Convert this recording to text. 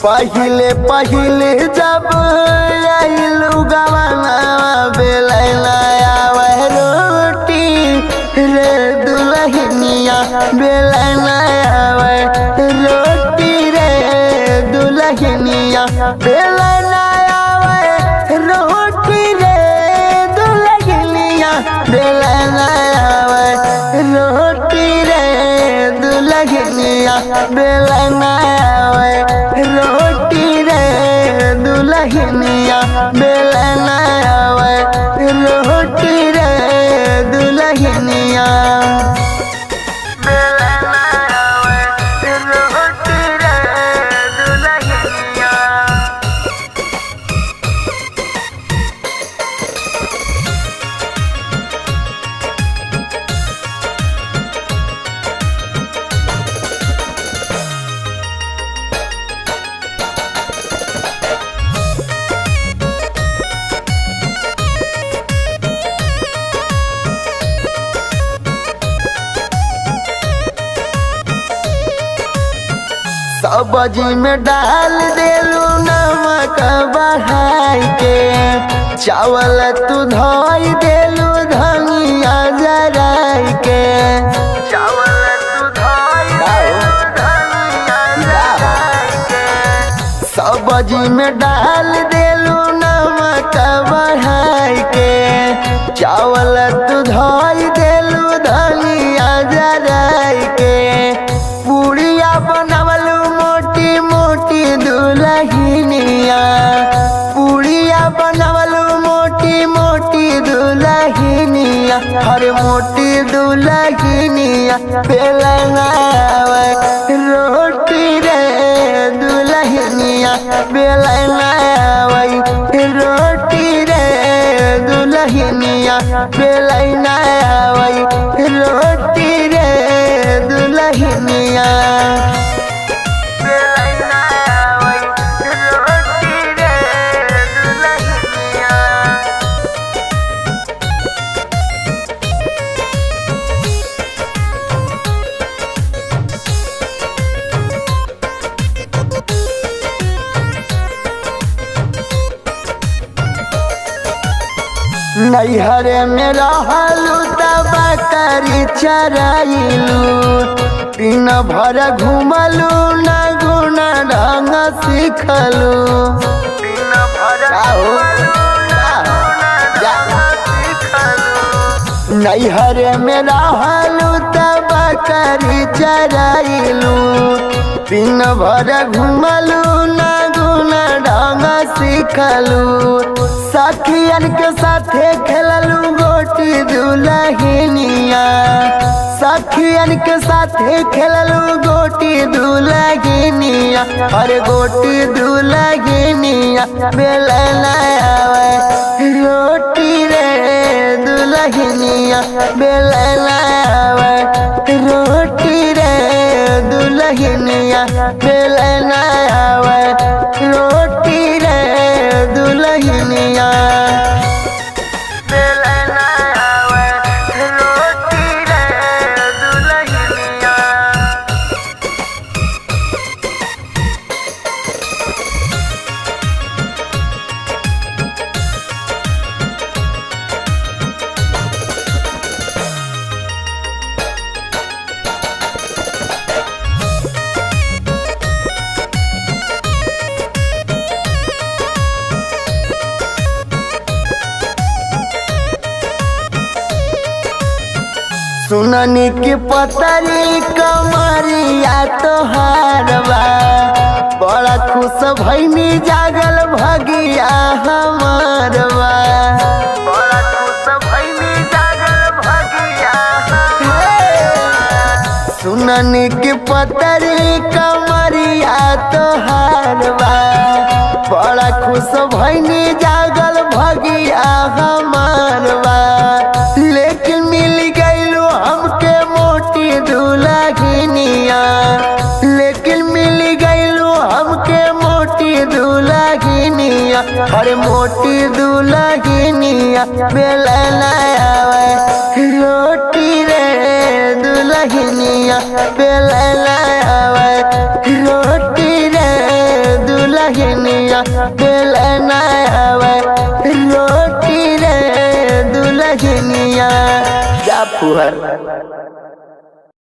पहिले पहिले जब आइलू गवाना बेलैना आवे रोटी रे दुल्हनिया बेलैना आवे रोटी रे दुल्हनिया बेलैना आवे रोटी रे दुल्हनिया बेलैना आवे रोटी रे दुल्हनिया बेलैना आवे रोटी रे दुल्हनिया बेलैना आवे रोटी रे दुल्हनिया बेलैना आवे रोटी रे दुल्हनिया। सब्जी में डाल देलू नमक बढ़ाई के चावल तू धोई देलू धनिया जराई के चावल तू धोई धनिया जराई के सब्जी में डाल देलू नमक बढ़ाई के चावल तू धोई देलू धनिया जराई के पूड़िया बनवलू मोटी मोटी दुल्हनिया पूड़िया बनवलू मोटी मोटी दुल्हनिया हर मोटी दुल्हनिया बेलैना आवे रोटी रे दुल्हनिया बेलैना आवे रोटी रे दुल्हनिया बेलैना आवे रोटी रे दुल्हनिया। नैहरे में रहलू तब बकरी चराइलू दिन भर घूमलू न गुण ढंग सीखलू दिन भर नैहरे में रहलू तब बकरी चराइलू दिन भर घूमलू न गुण ढंग सीखलू सखियन के साथे खेललू गोटी दुल्हनिया सखियन के साथे खेललू गोटी दुल्हनिया अरे गोटी दुल्हनिया बेलैना आवे रोटी रे दुल्हनिया बेलैना आवे रोटी रे दुल्हनिया बेलैना आवे रोटी रे दुल्हनिया बेलैना आवे रोटी रे दुल्हनिया। सुननी की पतरी कमरिया तोहारवा बड़ा खुश भैनी जागल भगिया हमारवा बड़ा खुश भैनी जागल भगिया सुननी की पतरी कमरिया तोहार बा बड़ा खुश भइनी जागल भगिया हमार बा लेकिन मिल गइलो हमके मोटी दुल्हनिया लेकिन मिल गइलो हमके मोटी दुल्हनिया अरे मोटी दुल्हनिया बेलना आवे रोटी रे दुल्हनिया बेलना आवे रोटी रे दुल्हनिया बेलना आवे रोटी रे दुल्हनिया जा फुहर।